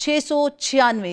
696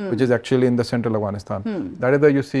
which is actually in the central Afghanistan. That is why you see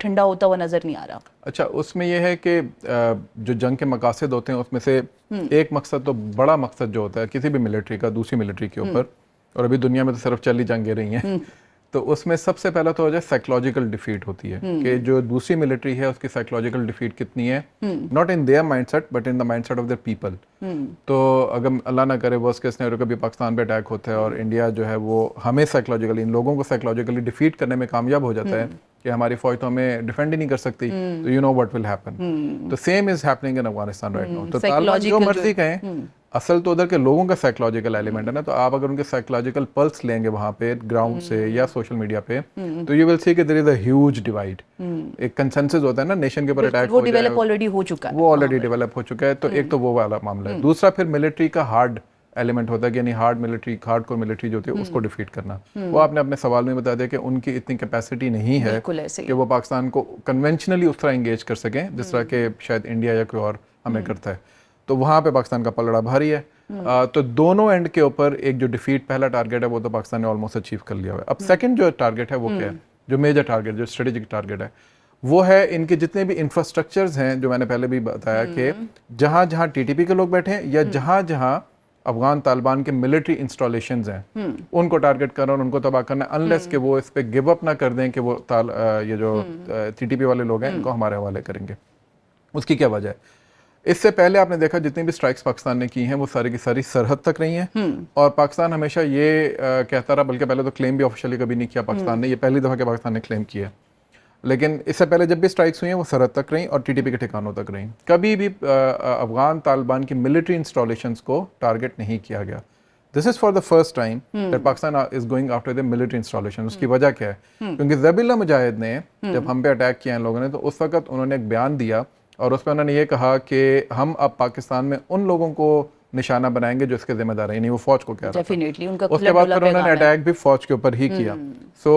ٹھنڈا ہوتا ہوا نظر نہیں آ رہا. اچھا، اس میں یہ ہے کہ جو جنگ کے مقاصد ہوتے ہیں اس میں سے ایک مقصد تو بڑا مقصد جو ہوتا ہے کسی بھی ملٹری کا دوسری ملٹری کے اوپر، اور ابھی دنیا میں تو صرف 40 جنگیں رہی ہیں، تو اس میں سب سے پہلا تو ہو جائے سائیکولوجیکل ڈیفیٹ ہوتی ہے کہ جو دوسری ملٹری ہے اس کی سائیکولوجیکل ڈیفیٹ کتنی ہے، not in their mind set but in the mind set of their people. تو اگر اللہ نہ کرے ورسٹ کیس سینیریو کبھی پاکستان پہ اٹیک ہوتا ہے اور انڈیا جو ہے وہ ہمیں سائیکولوجیکلی، ان لوگوں کو سائیکولوجیکلی ڈیفیٹ کرنے میں کامیاب ہو جاتا ہے کہ ہماری فوج تو ہمیں ڈیفینڈ ہی نہیں کر سکتی، تو you know what will happen. تو same is happening in Afghanistan right now. تو طالبان جو مرضی کہیں، اصل تو ادھر کے لوگوں کا سائیکولوجیکل ایلیمنٹ ہے نا. تو آپ اگر ان کے سائیکولوجیکل پلس لیں گے وہاں پہ گراؤنڈ سے یا سوشل میڈیا پہ، تو یو ول سی کہ دیر از اے ہیوج ڈیوائڈ. ایک کنسنسس ہوتا ہے نا نیشن کے اوپر اٹیک وہ ڈیولپ آلریڈی ہو چکا ہے، وہ آلریڈی ڈیولپ ہو چکا ہے. تو ایک تو وہ والا معاملہ ہے. دوسرا پھر ملٹری کا ہارڈ ایلیمنٹ ہوتا ہے کہ یعنی ہارڈ کور ملٹری جو ہوتی ہے اس کو ڈیفیٹ کرنا. وہ آپ نے اپنے سوال میں بتا دیا کہ ان کی اتنی کیپیسٹی نہیں ہے کہ وہ پاکستان کو کنونشنلی اس طرح انگیج کر سکیں جس طرح کہ شاید انڈیا یا کوئی اور ہمیں کرتا ہے. تو وہاں پہ پاکستان کا پلڑا بھاری ہے. تو دونوں اینڈ کے اوپر ایک جو ڈیفیٹ پہلا ٹارگیٹ ہے وہ تو پاکستان نے آلموسٹ اچیو کر لیا ہوا ہے. اب سیکنڈ جو ٹارگیٹ ہے وہ کیا ہے، جو میجر ٹارگیٹ، جو اسٹریٹجک ٹارگیٹ ہے، وہ ہے ان کے جتنے بھی انفراسٹرکچرز ہیں جو میں نے پہلے بھی بتایا کہ جہاں جہاں ٹی ٹی پی کے لوگ بیٹھے ہیں یا جہاں جہاں افغان طالبان کے ملٹری انسٹالیشنز ہیں ان کو ٹارگیٹ کرنا اور ان کو تباہ کرنا، انلیس کہ وہ اس پہ گیو اپ نہ کر دیں کہ وہ یہ جو ٹی ٹی پی والے لوگ ہیں ان کو ہمارے حوالے کریں گے. اس کی کیا وجہ ہے؟ اس سے پہلے آپ نے دیکھا جتنی بھی سٹرائکس پاکستان نے کی ہیں وہ ساری کی ساری سرحد تک رہی ہیں، اور پاکستان ہمیشہ یہ کہتا رہا، بلکہ پہلے تو کلیم بھی آفیشیلی کبھی نہیں کیا پاکستان نے، یہ پہلی دفعہ کہ پاکستان نے کلیم کیا ہے، لیکن اس سے پہلے جب بھی سٹرائکس ہوئی ہیں وہ سرحد تک رہیں اور ٹی ٹی پی کے ٹھکانوں تک رہیں. کبھی بھی افغان طالبان کی ملٹری انسٹالیشنز کو ٹارگیٹ نہیں کیا گیا. This is for the first time that Pakistan is going after the military installation. اس کی وجہ کیا ہے؟ کیونکہ ذبیح اللہ مجاہد نے جب ہم پہ اٹیک کیا ان لوگوں نے تو اس وقت انہوں نے ایک بیان دیا اور اس پہ انہوں نے یہ کہا کہ ہم اب پاکستان میں ان لوگوں کو نشانہ بنائیں گے جو اس کے ذمہ دار ہیں، یعنی وہ فوج کو کہہ رہا تھا. اس کے بعد پھر انہوں نے اٹیک بھی فوج کے اوپر ہی کیا. سو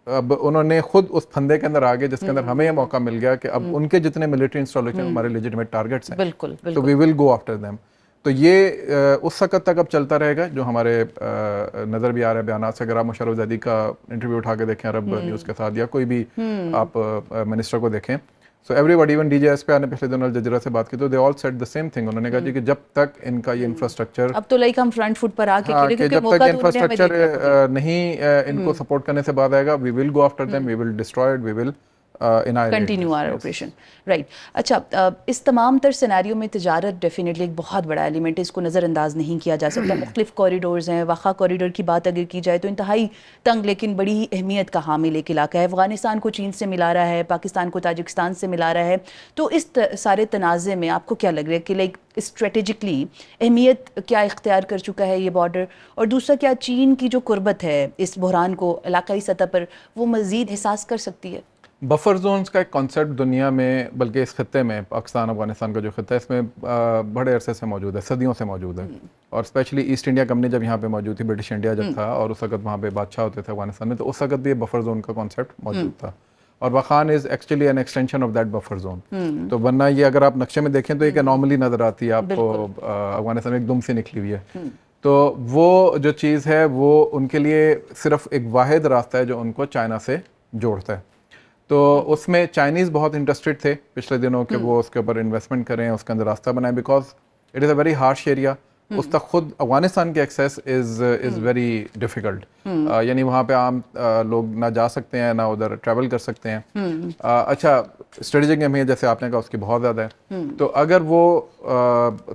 اب انہوں نے خود اس پھندے کے اندر آگے جس کے اندر ہمیں یہ موقع مل گیا کہ اب ان کے جتنے ملٹری انسٹالیشن ہمارے لیجٹمیٹ ٹارگیٹس ہیں، تو we will go after them. تو یہ اس وقت تک اب چلتا رہے گا. جو ہمارے نظر بھی آ رہے بیانات سے، اگر آپ مشرف زیدی کا انٹرویو اٹھا کے دیکھیں عرب نیوز کے ساتھ یا کوئی بھی آپ منسٹر کو دیکھیں، so everybody, even D J S P نے پچھلے دنوں الجزیرہ سے بات کی تو they all said the same thing. انہوں نے کہا کہ جب تک ان کا یہ انفراسٹرکچر، اب تو لائک ہم فرنٹ فٹ پر آ کے کہ جب تک انفراسٹرکچر نہیں ان کو سپورٹ کرنے سے بعد آئے گا، we will go after them, we will destroy it, we will continue our operation. Right. اچھا، اس تمام تر سیناریو میں تجارت ڈیفینیٹلی ایک بہت بڑا ایلیمنٹ ہے، اس کو نظر انداز نہیں کیا جا سکتا. مختلف کوریڈورز ہیں. واخا کوریڈور کی بات اگر کی جائے تو انتہائی تنگ لیکن بڑی ہی اہمیت کا حامل ایک علاقہ ہے. افغانستان کو چین سے ملا رہا ہے، پاکستان کو تاجکستان سے ملا رہا ہے. تو اس سارے تنازع میں آپ کو کیا لگ رہا ہے کہ لائک اسٹریٹجکلی اہمیت کیا اختیار کر چکا ہے یہ بارڈر؟ اور دوسرا، کیا چین کی جو قربت ہے اس بحران کو علاقائی سطح پر وہ مزید احساس کر سکتی ہے؟ بفر زونز کا ایک کانسیپٹ دنیا میں، بلکہ اس خطے میں، پاکستان افغانستان کا جو خطہ ہے اس میں بڑے عرصے سے موجود ہے، صدیوں سے موجود ہے. اور اسپیشلی ایسٹ انڈیا کمپنی جب یہاں پہ موجود تھی، برٹش انڈیا جب تھا اور اس وقت وہاں پہ بادشاہ ہوتے تھے افغانستان میں، تو اس وقت بھی یہ بفر زون کا کانسیپٹ موجود تھا. اور Wakhan is actually an extension of that buffer zone. تو ورنہ یہ اگر آپ نقشے میں دیکھیں تو ایک انارملی نظر آتی ہے آپ کو، افغانستان میں ایک دم سی نکلی ہوئی ہے. تو وہ جو چیز ہے وہ ان کے لیے صرف ایک واحد راستہ ہے جو ان کو چائنا سے جوڑتا ہے. تو اس میں چائنیز بہت انٹرسٹڈ تھے پچھلے دنوں کہ وہ اس کے اوپر انویسٹمنٹ کریں، اس کے اندر راستہ بنائیں، because it is a very harsh area. اس تک خود افغانستان کی ایکسیس از ویری ڈیفیکلٹ. یعنی وہاں پہ عام لوگ نہ جا سکتے ہیں، نہ ادھر ٹریول کر سکتے ہیں. اچھا، اسٹریٹجک اہمیت جیسے آپ نے کہا اس کی بہت زیادہ ہے. تو اگر وہ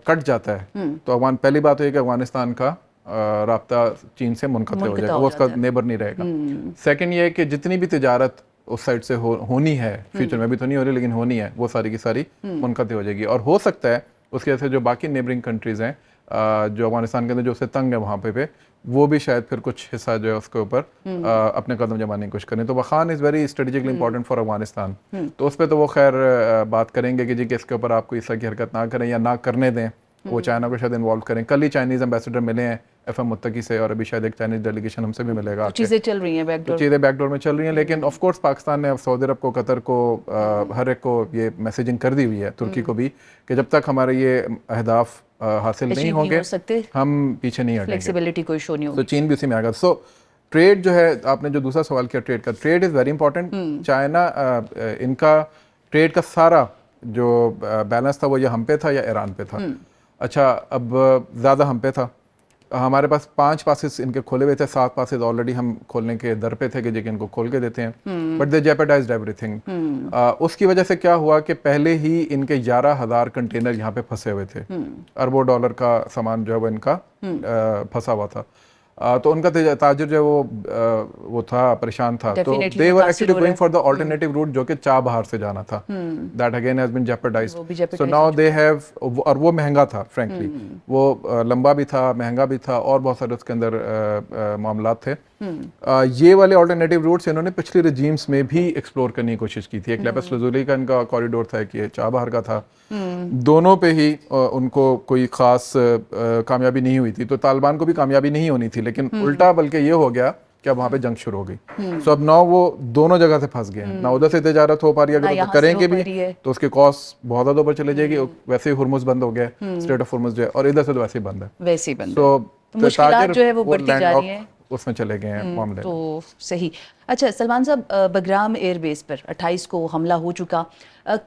کٹ جاتا ہے تو پہلی بات یہ کہ افغانستان کا رابطہ چین سے منقطع ہو جائے گا، وہ اس کا نیبر نہیں رہے گا. سیکنڈ یہ کہ جتنی بھی تجارت اس سائڈ سے ہونی ہے، فیوچر میں بھی تو نہیں ہو رہی لیکن ہونی ہے، وہ ساری کی ساری منقطع ہو جائے گی. اور ہو سکتا ہے اس کی وجہ سے جو باقی نیبرنگ کنٹریز ہیں جو افغانستان کے اندر جو اسے تنگ ہے وہاں پہ وہ بھی شاید پھر کچھ حصہ جو ہے اس کے اوپر اپنے قدم جمانے کی کوشش کریں. تو Wakhan is very strategically important for Afghanistan. تو اس پہ تو وہ خیر بات کریں گے کہ جی کہ اس کے اوپر آپ کو اس طرح کی حرکت نہ کریں یا نہ کرنے دیں. وہ چائنا کو شاید انوالو کریں. کل ہی چائنیز ایمبیسڈر ملے ہیں ایف ایم متقی سے، اور ابھی شاید ایک چائنیز ڈیلیگیشن ہم سے بھی ملے گا. چیزیں چل رہی ہیں بیک ڈور، چیزیں بیک ڈور میں چل رہی ہیں. لیکن آف کورس پاکستان نے سعودی عرب کو، قطر کو، ہر ایک کو یہ میسیجنگ کر دی ہوئی ہے، ترکی کو بھی، کہ جب تک ہمارے یہ اہداف حاصل نہیں ہوں گے ہم پیچھے نہیں ہٹیں گے. فلیکسیبلٹی کوئی شو نہیں ہوگی. تو چین بھی اسی میں آ گیا. سو ٹریڈ جو ہے, آپ نے جو دوسرا سوال کیا ٹریڈ کا, trait is very important. China in کا ٹریڈ کا سارا جو بیلنس تھا وہ یا ہم پہ تھا یا ایران پہ تھا. اچھا, اب زیادہ ہم پہ تھا. ہمارے پاس 5 پاسز ان کے کھولے ہوئے تھے, 7 پاسز آلریڈی ہم کھولنے کے در پہ تھے کہ ان کو کھول کے دیتے ہیں, بٹ دے جیپرڈائزڈ ایوری تھنگ. اس کی وجہ سے کیا ہوا کہ پہلے ہی ان کے 11,000 کنٹینر یہاں پہ پھنسے ہوئے تھے, اربوں ڈالر کا سامان جو ہے وہ ان کا پھنسا ہوا تھا. تو ان کا تاجر جو ہے وہ تھا, پریشان تھا. تو they were actually going for the alternative route جو کہ چابہار سے جانا تھا. That again has been jeopardized. So now they have, اور وہ مہنگا تھا frankly, وہ لمبا بھی تھا, مہنگا بھی تھا, اور بہت سارے اس کے اندر معاملات تھے. یہ والے آلٹرنیٹیو روٹس انہوں نے پچھلی رجیمز میں بھی ایکسپلور کرنے کی کوشش کی تھی. ایک لیپس لازولی کا ان کا کوریڈور تھا, کہ یہ چابہار کا تھا. دونوں پہ ہی ان کو کوئی خاص کامیابی نہیں ہوئی تھی. تو طالبان کو بھی کامیابی نہیں ہونی تھی, لیکن الٹا بلکہ یہ ہو گیا کہ اب وہاں پہ جنگ شروع ہو گئی. سو اب نہ وہ دونوں جگہ سے پھنس گئے ہیں, نہ ادھر سے تجارت ہو پا رہی ہے, اگر کریں گے بھی تو اس کے کاسٹ بہت زیادہ اوپر چلے جائے گی. ویسے ہی ہرمز بند ہو گیا, اسٹریٹ آف ہرمز جو ہے, اور ادھر سے تو ویسے ہی بند ہے, ویسے ہی بند. تو مشکلات جو ہے وہ بڑھتی جا رہی ہیں, اس میں چلے گئے ہیں معاملے. تو صحیح. اچھا سلمان صاحب, بگرام ایئر بیس پر 28 کو حملہ ہو چکا,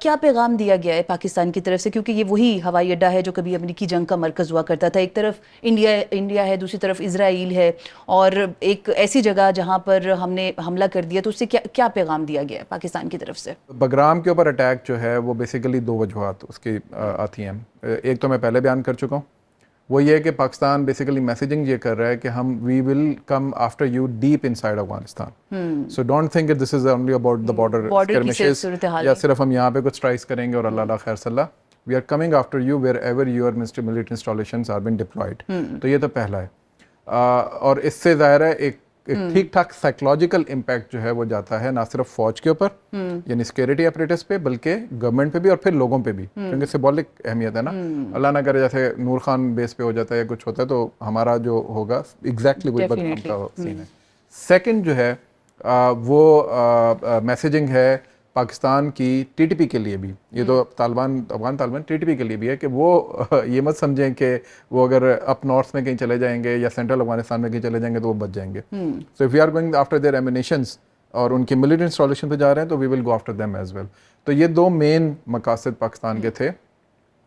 کیا پیغام دیا گیا ہے پاکستان کی طرف سے, کیونکہ یہ وہی ہوائی اڈہ ہے جو کبھی امریکی جنگ کا مرکز ہوا کرتا تھا. ایک طرف انڈیا ہے, دوسری طرف اسرائیل ہے, اور ایک ایسی جگہ جہاں پر ہم نے حملہ کر دیا, تو اس سے کیا پیغام دیا گیا ہے پاکستان کی طرف سے؟ بگرام کے اوپر اٹیک جو ہے وہ بیسیکلی 2 وجوہات اس کی آتی ہیں. ایک تو میں پہلے بیان کر چکا ہوں, وہ یہ کہ پاکستان بیسیکلی میسیجنگ یہ کر رہا ہے کہ ہم we will come after you deep inside Afghanistan. So don't think this is only about the border skirmishes, یا صرف ہم یہاں پہ کچھ اسٹرائکس کریں گے اور اللہ خیر صلی. We are coming after you wherever your military installations are been deployed. تو یہ تو پہلا ہے. اور اس سے ظاہر ہے ایک ٹھیک ٹھاک سائیکولوجیکل امپیکٹ جو ہے وہ جاتا ہے, نہ صرف فوج کے اوپر یعنی سیکورٹی اپریٹس پہ, بلکہ گورنمنٹ پہ بھی, اور پھر لوگوں پہ بھی, کیونکہ سمبولک اہمیت ہے نا. اللہ نہ کرے جیسے نور خان بیس پہ ہو جاتا ہے یا کچھ ہوتا ہے, تو ہمارا جو ہوگا ایگزیکٹلی وہی بگرام کا سین ہے. سیکنڈ جو ہے وہ میسیجنگ ہے پاکستان کی ٹی ٹی پی کے لیے بھی. یہ تو Afghan Taliban T T P کے لیے بھی ہے کہ وہ یہ مت سمجھیں کہ وہ اگر اپ نارتھ میں کہیں چلے جائیں گے یا سینٹرل افغانستان میں کہیں چلے جائیں گے تو وہ بچ جائیں گے. So if we are going after their ammunitions اور ان کی ملٹری انسٹالیشن پہ جا رہے ہیں, تو we will go after them as well. تو یہ 2 مین مقاصد پاکستان کے تھے.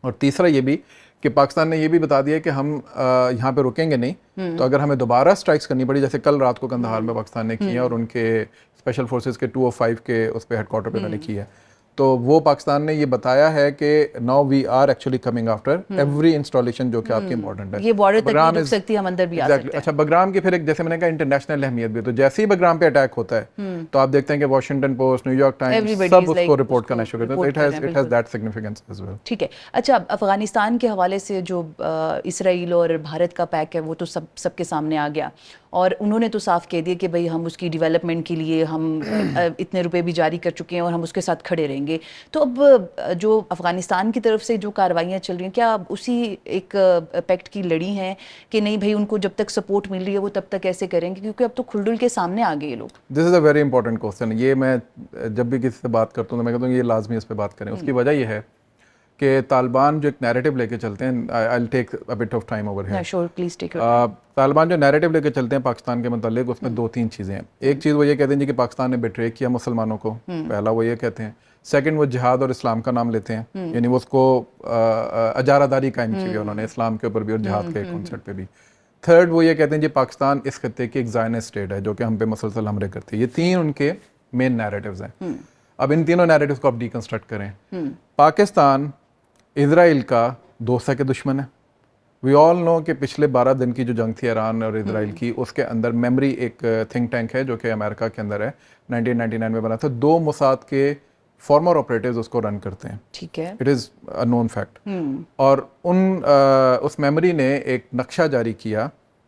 اور تیسرا یہ بھی کہ پاکستان نے یہ بھی بتا دیا کہ ہم یہاں پہ رکیں گے نہیں, تو اگر ہمیں دوبارہ اسٹرائکس کرنی پڑی, جیسے کل رات کو کندہار میں پاکستان نے کی ہے, اور ان کے اسپیشل فورسز کے 205 کے اس پہ ہیڈ کوارٹر پہ انہوں نے کی ہے, تو وہ پاکستان نے یہ بتایا ہے کہ now we are actually coming after every installation جو کہ آپ کی امپورٹنٹ ہے. یہ بارڈر تک نہیں رک سکتی, ہم اندر بھی آ سکتے ہیں. اچھا, بگرام کی پھر ایک جیسے میں نے کہا انٹرنیشنل اہمیت بھی, تو جیسے ہی بگرام پہ اٹیک ہوتا ہے تو آپ دیکھتے ہیں کہ Washington Post, New York Times, سب اس کو رپورٹ کرنا شروع کرتے ہیں. تو it has that significance as well. ٹھیک ہے. اچھا, افغانستان کے حوالے سے جو اسرائیل اور بھارت کا پیک ہے وہ تو سب کے سامنے آ گیا, اور انہوں نے تو صاف کہہ دیا کہ بھئی ہم اس کی ڈیولپمنٹ کے لیے ہم اتنے روپے بھی جاری کر چکے ہیں اور ہم اس کے ساتھ کھڑے رہیں گے. تو اب جو افغانستان کی طرف سے جو کارروائیاں چل رہی ہیں, کیا اسی ایک پیکٹ کی لڑی ہیں کہ نہیں بھئی ان کو جب تک سپورٹ مل رہی ہے وہ تب تک ایسے کریں گے, کیونکہ اب تو کھلڈل کے سامنے آ گئے یہ لوگ. دس از اے ویری امپورٹنٹ کوسچن. یہ میں جب بھی کسی سے بات کرتا ہوں تو میں کہتا ہوں یہ لازمی اس پہ بات کریں. اس کی وجہ یہ ہے کہ طالبان جو ایک نیریٹو لے کے چلتے ہیں, I will take a bit of time over here. Sure please take your. Taliban جو نیریٹو لے کے چلتے ہیں پاکستان کے متعلق, اس میں 2-3 چیزیں ہیں. ایک چیز وہ یہ کہتے ہیں جی کہ پاکستان نے بیٹرے کیا مسلمانوں کو, پہلا وہ یہ کہتے ہیں. سیکنڈ, وہ جہاد اور اسلام کا نام لیتے ہیں, یعنی وہ اس کو اجارہ داری قائم کی ہوئی انہوں نے اسلام کے اوپر بھی اور جہاد کے کانسیپٹ پہ بھی. تھرڈ, وہ یہ کہتے ہیں جی پاکستان اس خطے کی ایک زائنسٹ اسٹیٹ ہے جو کہ ہم پہ مسلسل حملے کرتی ہے. یہ 3 ان کے مین نیریٹوز ہیں. اب ان تینوں نیریٹوز کو آپ ڈیکنسٹرکٹ کریں. پاکستان اسرائیل کا دوست ہے کہ دشمن ہے؟ وی آل نو کہ پچھلے 12 دن کی جو جنگ تھی ایران اور اسرائیل کی, اس کے اندر میمری ایک تھنک ٹینک ہے جو کہ امریکا کے اندر ہے, 1999 میں بنا تھا. 2 موساد کے فارمر آپریٹرز اس کو رن کرتے ہیں. ٹھیک ہے, it is a known fact. اور اس میمری نے ایک نقشہ جاری کیا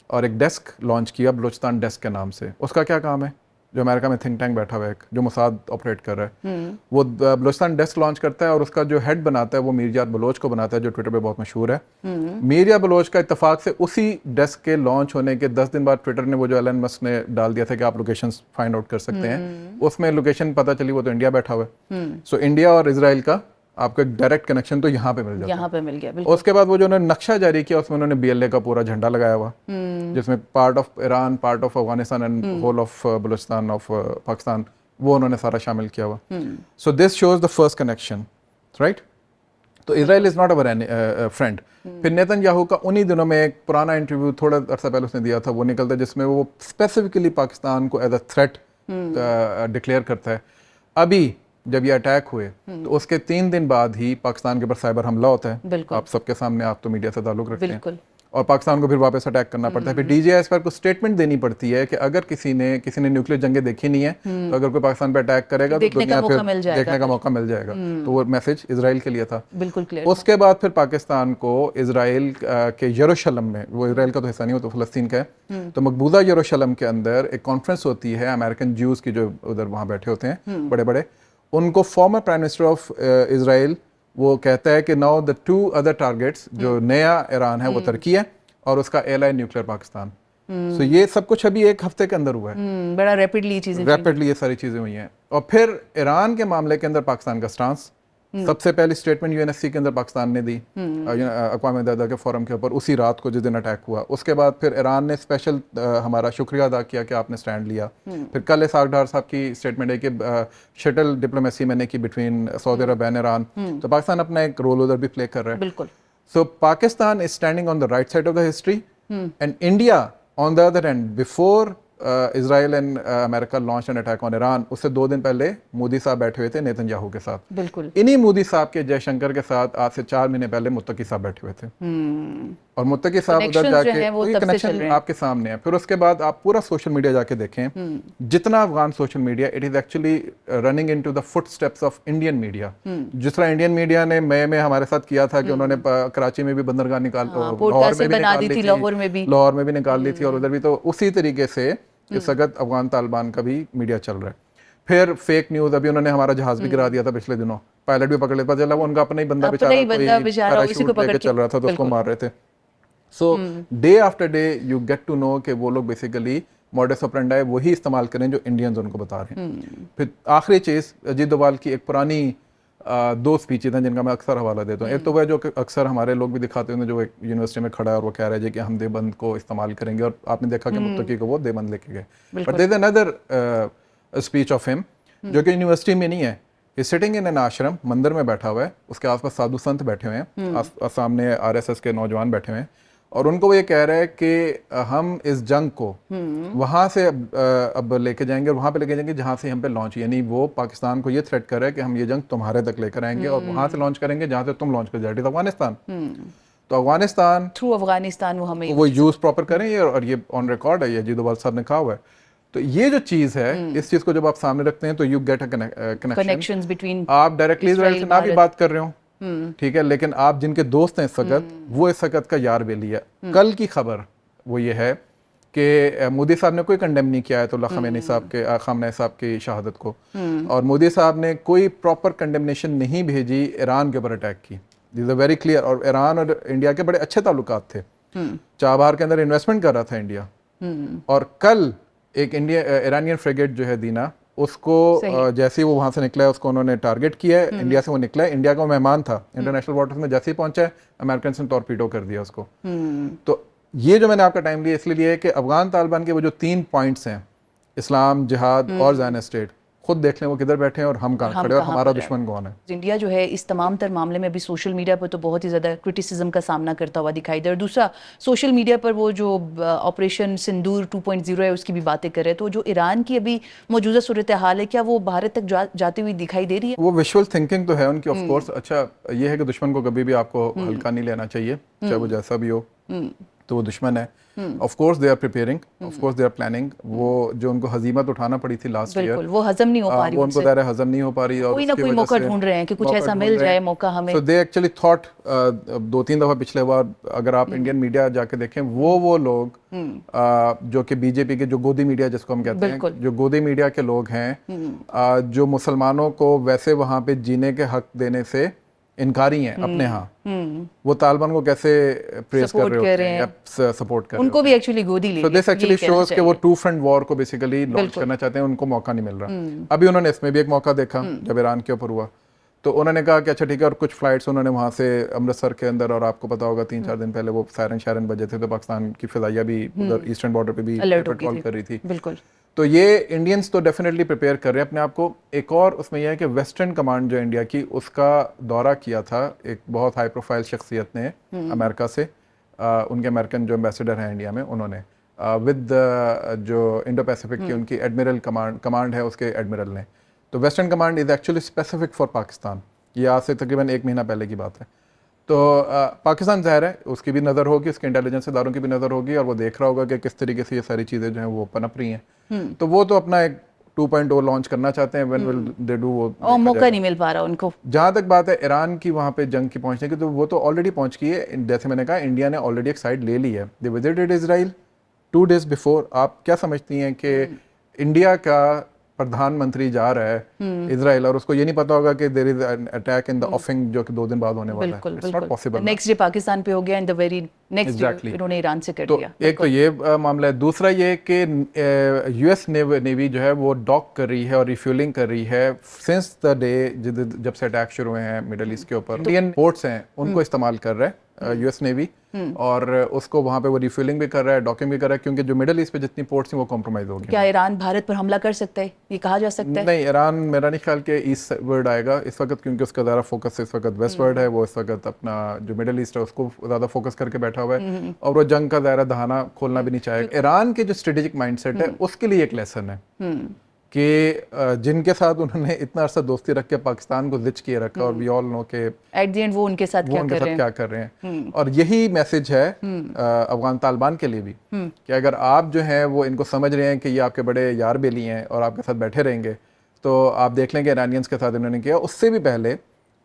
اور ایک ڈیسک لانچ کیا بلوچستان ڈیسک کے نام سے. اس کا کیا کام ہے؟ جو امریکہ میں تھنک ٹینک بیٹھا ہوا ہے جو موساد آپریٹ کر رہا ہے, وہ بلوچستان ڈیسک لانچ کرتا ہے, اور اس کا جو ہیڈ بناتا ہے وہ میریات بلوچ کو بناتا ہے جو ٹویٹر پہ بہت مشہور ہے. میریات بلوچ کا اتفاق سے اسی ڈیسک کے لانچ ہونے کے 10 دن بعد ٹویٹر نے وہ جو ایلن مسک نے ڈال دیا تھا کہ آپ لوکیشنز فائنڈ آؤٹ کر سکتے ہیں, اس میں لوکیشن پتہ چلی وہ تو انڈیا بیٹھا ہوا ہے. سو انڈیا اور اسرائیل کا آپ کو ایک ڈائریکٹ کنیکشن تو یہاں پہ مل جاتا ہے. یہاں پہ مل گیا بالکل. اس کے بعد وہ جو انہوں نے نقشہ جاری کیا اس میں انہوں نے BLA کا پورا جھنڈا لگایا ہوا, جس میں part of Iran, part of Afghanistan and whole of Balochistan of Pakistan, وہ انہوں نے سارا شامل کیا ہوا. So this shows the first connection, right. تو Israel is not our friend. پھر نیتن یاہو کا انہی دنوں میں ایک پرانا انٹرویو تھوڑا عرصہ پہلے اس نے دیا تھا, وہ نکلتا ہے جس میں وہ اسپیسیفکلی پاکستان کو ایز اے تھریٹ ڈکلیئر کرتا ہے. ابھی جب یہ اٹیک ہوئے تو اس کے 3 دن بعد ہی پاکستان کے اوپر سائبر حملہ ہوتا ہے, آپ سب کے سامنے, آپ تو میڈیا سے تعلق رکھتے ہیں, اور پاکستان کو پھر واپس اٹیک کرنا پڑتا ہے. پھر DJI پر کوئی اسٹیٹمنٹ دینی پڑتی ہے کہ اگر کسی نے نیوکلیر جنگیں دیکھی نہیں ہیں تو اگر کوئی پاکستان پہ اٹیک کرے گا تو دنیا پھر دیکھنے کا موقع مل جائے گا. تو وہ میسج اسرائیل کے لیے تھا. بالکل کلیئر. اس کے بعد پھر پاکستان کو اسرائیل کے یروشلم میں, وہ اسرائیل کا تو حصہ نہیں, وہ تو فلسطین کا ہے, تو مقبوضہ یروشلم کے اندر ایک کانفرنس ہوتی ہے امریکن جیوز کی جو ادھر وہاں بیٹھے ہوتے ہیں بڑے بڑے. ان کو former prime minister of Israel وہ کہتا ہے کہ ناؤ دا 2 ادر ٹارگیٹس, جو نیا ایران ہے وہ ترکی ہے اور اس کا ایلائی نیوکلیر پاکستان. سو یہ سب کچھ ابھی 1 ہفتے کے اندر ہوا ہے, بڑا ریپڈلی یہ ساری چیزیں ہوئی ہیں. اور پھر ایران کے معاملے کے اندر پاکستان کا سٹانس, سب سے پہلی اسٹیٹمنٹ UNSC کے اندر پاکستان نے دی اقوام متحدہ کے فورم کے اوپر اسی رات کو جس دن اٹیک ہوا. اس کے بعد پھر ایران نے اسپیشل ہمارا شکریہ ادا کیا کہ آپ نے سٹینڈ لیا. پھر کل اسحاق ڈار صاحب کی اسٹیٹمنٹ ہے کہ شٹل ڈپلومیسی میں نے کی between Saudi Arab and Iran, تو پاکستان اپنا ایک رول ادھر بھی پلے کر رہا ہے. بالکل. So Pakistan is standing on the right side of the history, and India on the other end. Before Israel and America launch an attack on Iran, اس سے 2 دن پہلے مودی صاحب بیٹھے ہوئے تھے نیتن یاہو کے ساتھ. بالکل. انہی مودی صاحب کے جے شنکر کے ساتھ آج سے 4 مہینے پہلے متقی صاحب بیٹھے ہوئے تھے, اور متقی صاحب ادھر جا کے کنیکشن آپ کے سامنے ہے. پھر اس کے بعد آپ پورا سوشل میڈیا جا کے دیکھیں, جتنا Afghan social media, it is actually running into the footsteps of Indian media. جس طرح انڈین میڈیا نے مئی میں ہمارے ساتھ کیا تھا کہ انہوں نے کراچی میں بھی بندرگاہ لاہور میں بھی نکال لی تھی, اور ادھر بھی, تو اسی طریقے سے اس وقت افغان طالبان کا بھی میڈیا چل رہا ہے. پھر فیک نیوز, ابھی انہوں نے ہمارا جہاز بھی گرا دیا تھا پچھلے دنوں, پائلٹ بھی پکڑ لیتا چلا, وہ ان کا اپنا ہی بندہ بیچارہ اسی کو پکڑ کے چل رہا تھا تو اس کو مار رہے تھے. So day after day you get to know کہ وہ لوگ بیسیکلی موڈس آپرینڈی وہی استعمال کریں جو انڈینز ان کو بتا رہے ہیں. پھر آخری چیز, اجیت ڈوبھال کی ایک پرانی 2 اسپیچز ہیں جن کا میں اکثر حوالہ دیتا ہوں. ایک تو وہ جو اکثر ہمارے لوگ بھی دکھاتے ہیں جو ایک یونیورسٹی میں کھڑا ہے اور وہ کہہ رہا ہے کہ ہم دیوبند کو استعمال کریں گے, اور آپ نے دیکھا کہ متقی کو وہ دیوبند لے کے گئے. But there is another speech of ہم جو کہ یونیورسٹی میں نہیں ہے, یہ سٹنگ ان این آشرم, مندر میں بیٹھا ہوا ہے, اس کے آس پاس سادھو سنت بیٹھے ہوئے ہیں, سامنے RSS کے نوجوان بیٹھے ہوئے ہیں, اور ان کو وہ یہ کہہ رہا ہے کہ ہم اس جنگ کو وہاں سے اب لے کے جائیں گے, اور وہاں پہ لے کے جائیں گے جہاں سے ہم پہ لانچ, یعنی وہ پاکستان کو یہ تھریٹ کر رہا ہے کہ ہم یہ جنگ تمہارے تک لے کر آئیں گے اور وہاں سے لانچ کریں گے جہاں سے تم لانچ کر جائے. افغانستان, تو افغانستان تھرو افغانستان وہ یوز پراپر کریں, اور یہ آن ریکارڈ ہے, یہ اجیت ڈوبھال صاحب نے کہا ہوا ہے. تو یہ جو چیز ہے, اس چیز کو جب آپ سامنے رکھتے ہیں تو یو گیٹ اے کنیکشن. آپ ڈائریکٹلی اسرائیل سے نہ بھی بات کر رہے ہوں, ٹھیک ہے, لیکن آپ جن کے دوست ہیں اس وقت, وہ اس وقت کا یار بیلی ہے. کل کی خبر وہ یہ ہے کہ مودی صاحب نے کوئی کنڈیم نہیں کیا ہے تو خامنہ صاحب کی شہادت کو, اور مودی صاحب نے کوئی پراپر کنڈیمنیشن نہیں بھیجی ایران کے اوپر اٹیک کی. دس از ویری کلیئر. اور ایران اور انڈیا کے بڑے اچھے تعلقات تھے, چابہار کے اندر انویسٹمنٹ کر رہا تھا انڈیا, اور کل ایک ایرانین فریگیٹ جو ہے دینا, اس کو جیسے ہی وہ وہاں سے نکلا ہے اس کو انہوں نے ٹارگٹ کیا ہے. انڈیا سے وہ نکلا ہے, انڈیا کا وہ مہمان تھا انٹرنیشنل واٹرز میں, جیسے ہی پہنچا ہے امریکنس نے ٹورپیڈو کر دیا اس کو. تو یہ جو میں نے آپ کا ٹائم لیا اس لیے ہے کہ افغان طالبان کے وہ جو 3 پوائنٹس ہیں, اسلام, جہاد اور زائن اسٹیٹ, خود دیکھ لیں وہ کدھر بیٹھے ہیں اور ہم کہاں کھڑے, اور ہمارا دشمن کون ہے. انڈیا جو ہے اس تمام تر معاملے میں ابھی سوشل میڈیا پر تو بہت ہی زیادہ کرٹیسزم کا سامنا کرتا ہوا دکھائی دے, اور دوسرا سوشل میڈیا پر وہ جو آپریشن سندور 2.0 ہے اس کی بھی باتیں کر رہے. تو جو ایران کی ابھی موجودہ صورتحال ہے, کیا وہ بھارت تک جاتے ہوئی دکھائی دے رہی ہے؟ وہ ویژول تھنکنگ تو ہے ان کی آف کورس. اچھا یہ ہے کہ دشمن کو کبھی بھی آپ کو ہلکا نہیں لینا چاہیے, چاہے وہ جیسا بھی ہو, تو وہ دشمن ہے. Of course they are preparing, of course they are planning. وہ جو ان کو ہزیمت اٹھانا پڑی تھی لاسٹ ایئر, وہ ہزم نہیں ہو پا رہی, وہ ان کو ظاہر ہزم نہیں ہو پا رہی, اور کوئی نہ کوئی موقع ڈھونڈ رہے ہیں کہ کچھ ایسا مل جائے موقع ہمیں. سو دے ایکچولی تھاٹ 2-3 دفعہ پچھلے بار, اگر آپ انڈین میڈیا جا کے دیکھیں, وہ لوگ جو کہ BJP کے جو گودی میڈیا جس کو ہم کہتے ہیں, جو گودی میڈیا کے لوگ ہیں, جو مسلمانوں کو ویسے وہاں پہ جینے کے حق دینے سے انکاری ہیں اپنے ہاں, وہ طالبان کو کیسے پریز کر رہے ہیں, سپورٹ کر رہے ہیں, ان کو بھی ایکچولی گودی لے. So this actually shows کہ وہ 2 front war کو بیسیکلی لانچ کرنا چاہتے ہیں, ان کو موقع نہیں مل رہا. ابھی انہوں نے اس میں بھی ایک موقع دیکھا جب ایران کے اوپر ہوا, تو انہوں نے کہا کہ اچھا ٹھیک ہے, اور کچھ فلائٹس انہوں نے وہاں سے امرتسر کے اندر, اور آپ کو پتا ہوگا 3-4 دن پہلے وہ سائرن شائرن بجے تھے تو پاکستان کی فضائیہ بھی ادھر ایسٹرن بارڈر پہ بھی پیٹرول کر رہی تھی. بالکل. تو یہ انڈینس تو ڈیفینیٹلی پریپیئر کر رہے ہیں اپنے آپ کو. ایک اور اس میں یہ ہے کہ ویسٹرن کمانڈ جو انڈیا کی, اس کا دورہ کیا تھا ایک بہت ہائی پروفائل شخصیت نے امریکہ سے, ان کے امریکن جو ایمبیسڈر ہیں انڈیا میں, انہوں نے ود جو انڈو پیسیفک کی ان کی ایڈمرل کمانڈ ہے اس کے ایڈمرل نے. تو western command is actually specific for Pakistan. یہ آج سے تقریباً 1 مہینہ پہلے کی بات ہے. تو پاکستان ظاہر ہے اس کی بھی نظر ہوگی, اس کے انٹیلیجنس اداروں کی بھی نظر ہوگی, اور وہ دیکھ رہا ہوگا کہ کس طریقے سے یہ ساری چیزیں جو ہیں وہ پنپ رہی ہیں. تو وہ تو اپنا ایک 2.0 لانچ کرنا چاہتے ہیں. وین ول دے ڈو, وہ موقع نہیں مل پا رہا ان کو. جہاں تک بات ہے ایران کی وہاں پہ جنگ کی پہنچنے کی, تو وہ تو آلریڈی پہنچ گئی ہے. جیسے میں نے کہا انڈیا نے آلریڈی ایک سائڈ لے لی ہے. دے وزٹڈ اسرائیل 2 days before. آپ کیا سمجھتی ہیں کہ انڈیا کا پردھان منتری جا رہا ہے اسرائیل, اور اس کو یہ نہیں پتا ہوگا کہ دیر از این اٹیک ان دا آفنگ جو کہ 2 دن بعد ہونے والا ہے. It's not possible. Next day Pakistan پہ ہو گیا, and the very next day انہوں نے ایران سے کر دیا. ایک تو یہ معاملہ ہے. دوسرا یہ کہ یو ایس نیوی جو ہے وہ ڈاک کر رہی ہے اور ریفیولنگ کر رہی ہے سنس دا ڈے جب سے اٹیک شروع ہوئے ہیں مڈل ایسٹ کے اوپر. انڈین پورٹس ہیں ان کو استعمال کر رہا ہے یو ایس نیوی, اور اس کو وہاں پہ وہ ریفیلنگ بھی کر رہا ہے, ڈاکنگ بھی کر رہا ہے, کیونکہ جو مڈل ایسٹ پہ جتنی پورٹس ہیں وہ کمپرومائز ہو گئی. کیا ایران بھارت پر حملہ کر سکتا ہے, یہ کہا جا سکتا ہے؟ نہیں, ایران میرا نہیں خیال کہ ایسٹ ورڈ آئے گا اس وقت, کیونکہ اس کا زیادہ فوکس اس وقت ویسٹ ورڈ ہے. وہ اس وقت اپنا جو مڈل ایسٹ ہے اس کو زیادہ فوکس کر کے بیٹھا ہوا ہے, اور وہ جنگ کا دائرہ دہانا کھولنا بھی نہیں چاہے گا. ایران کے جو اسٹریٹجک مائنڈ سیٹ ہے اس کے لیے ایک لیسن ہے کہ جن کے ساتھ انہوں نے اتنا عرصہ دوستی رکھ کے پاکستان کو زچ کیے رکھا, اور وی آل نو کہ ایٹ دی اینڈ وہ ان کے ساتھ کیا کر رہے ہیں. اور یہی میسج ہے افغان طالبان کے لیے بھی, کہ اگر آپ جو ہیں وہ ان کو سمجھ رہے ہیں کہ یہ آپ کے بڑے یار بیلی ہیں اور آپ کے ساتھ بیٹھے رہیں گے, تو آپ دیکھ لیں کہ ایرانینس کے ساتھ انہوں نے کیا. اس سے بھی پہلے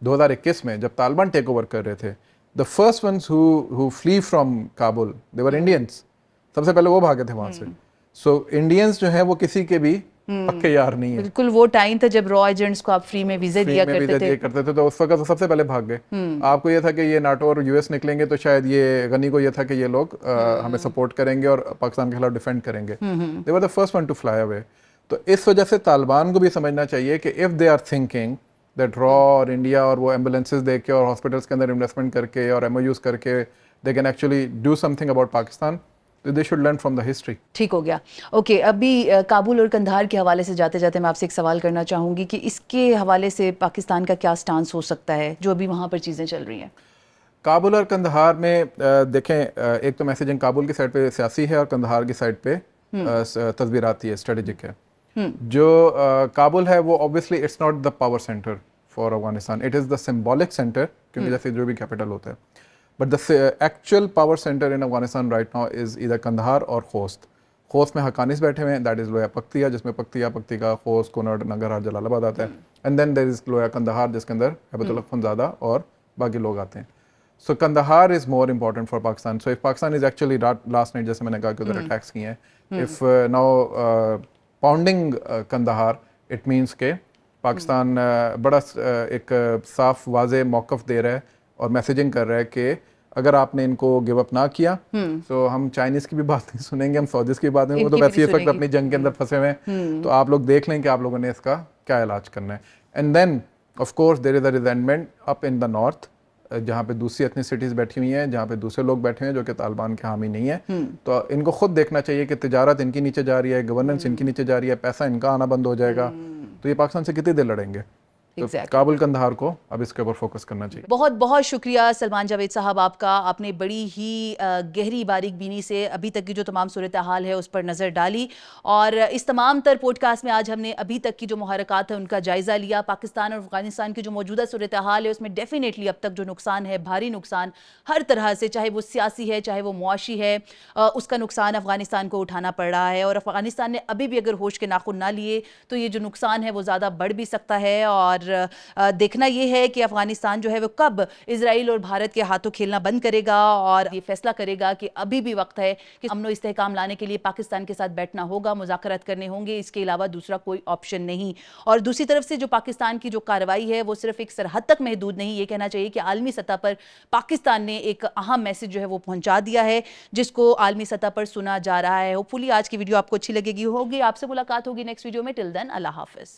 2021 میں جب طالبان ٹیک اوور کر رہے تھے, the first ones who flee from Kabul they were Indians. سب سے پہلے وہ بھاگے تھے وہاں سے. سو انڈینس جو ہیں وہ کسی کے بھی پکے یار نہیں ہے. بالکل وہ ٹائم تھا جب را ایجنٹس کو آپ فری میں ویزے دیا کرتے تھے, تو اس وقت سب سے پہلے بھاگ گئے. آپ کو یہ تھا کہ یہ ناٹو اور یو ایس نکلیں گے تو شاید یہ غنی کو یہ تھا کہ یہ لوگ ہمیں سپورٹ کریں گے اور پاکستان کے خلاف ڈیفینڈ کریں گے. They were the first one to fly away. تو اس وجہ سے طالبان کو بھی سمجھنا چاہیے کہ if they are thinking that را اور انڈیا اور وہ ایمبولینسز دے کے اور ہاسپٹلس کے اندر انویسٹمنٹ کر کے اور MOUs کر کے they can actually do some thing about Pakistan, they should learn from the history. ٹھیک ہو گیا. اوکے, ابھی کابل اور قندھار کے حوالے سے جاتے جاتے میں آپ سے ایک سوال کرنا چاہوں گی کہ اس کے حوالے سے پاکستان کا کیا سٹانس ہو سکتا ہے جو ابھی وہاں پر چیزیں چل رہی ہیں؟ کابل اور قندھار میں دیکھیں, ایک تو میسیجنگ کابل کی سائڈ پہ سیاسی ہے اور قندھار کی سائڈ پہ تصویراتی ہے, اسٹریٹجک ہے. جو کابل ہے وہ obviously it's not the power center for Afghanistan, it is the symbolic center, کیونکہ جیسے جو بھی کیپٹل ہوتا ہے. But the actual power center in Afghanistan right now is either Kandahar or Khost. Khost میں حقانیس بیٹھے ہوئے ہیں, دیٹ از لویا پکتیا, جس میں پکتیا, خوست, کنڑ, ننگرہار, جلال آباد آتا ہے. اینڈ دین دیر از لویا قندہار, جس کے اندر ہیبت اللہ خنزادہ اور باقی لوگ آتے ہیں. So Kandahar is more important for Pakistan. So if Pakistan is actually last night, جیسے میں نے کہا کہ ادھر اٹیکس کیے ہیں, if now pounding Kandahar, it means کہ پاکستان بڑا ایک صاف واضح موقف دے رہا ہے اور میسیجنگ کر رہا ہے کہ اگر آپ نے ان کو گیو اپ نہ کیا تو ہم چائنیز کی بھی بات نہیں سنیں گے, ہم سعودیز کی بات نہیں, وہ تو ویسے ہی اس وقت اپنی جنگ کے اندر پھنسے ہوئے ہیں, تو آپ لوگ دیکھ لیں کہ آپ لوگوں نے اس کا کیا علاج کرنا ہے. And then of course there is a resentment up in the north, جہاں پہ دوسری ایتھنیسٹیز بیٹھی ہوئی ہیں, جہاں پہ دوسرے لوگ بیٹھے ہیں جو کہ طالبان کے حامی نہیں ہیں. تو ان کو خود دیکھنا چاہیے کہ تجارت ان کی نیچے جا رہی ہے, گورننس ان کی نیچے جا رہی ہے, پیسہ ان کا آنا بند ہو جائے گا, تو یہ پاکستان سے کتنی دیر لڑیں گے. کابل قندھار کو اب اس کے اوپر فوکس کرنا چاہیے. بہت بہت شکریہ سلمان جاوید صاحب آپ کا. آپ نے بڑی ہی گہری باریک بینی سے ابھی تک کی جو تمام صورتحال ہے اس پر نظر ڈالی, اور اس تمام تر پوڈ کاسٹ میں آج ہم نے ابھی تک کی جو محرکات ہیں ان کا جائزہ لیا. پاکستان اور افغانستان کی جو موجودہ صورتحال ہے اس میں ڈیفینیٹلی اب تک جو نقصان ہے, بھاری نقصان ہر طرح سے, چاہے وہ سیاسی ہے چاہے وہ معاشی ہے, اس کا نقصان افغانستان کو اٹھانا پڑ رہا ہے. اور افغانستان نے ابھی بھی اگر ہوش کے ناخن نہ لیے تو یہ جو نقصان ہے وہ زیادہ بڑھ بھی سکتا ہے. اور دیکھنا یہ ہے کہ افغانستان جو ہے وہ کب اسرائیل اور بھارت کے ہاتھوں کھیلنا بند کرے گا اور یہ فیصلہ کرے گا کہ ابھی بھی وقت ہے کہ امن و استحکام لانے کے لیے پاکستان کے ساتھ بیٹھنا ہوگا, مذاکرات کرنے ہوں گے, اس کے علاوہ دوسرا کوئی آپشن نہیں. اور دوسری طرف سے جو پاکستان کی جو کارروائی ہے وہ صرف ایک سرحد تک محدود نہیں, یہ کہنا چاہیے کہ عالمی سطح پر پاکستان نے ایک اہم میسج جو ہے وہ پہنچا دیا ہے جس کو عالمی سطح پر سنا جا رہا ہے. ہوپ فلی آج کی ویڈیو آپ کو اچھی لگے گی ہوگی. آپ سے ملاقات ہوگی نیکسٹ ویڈیو میں. ٹل دین اللہ حافظ.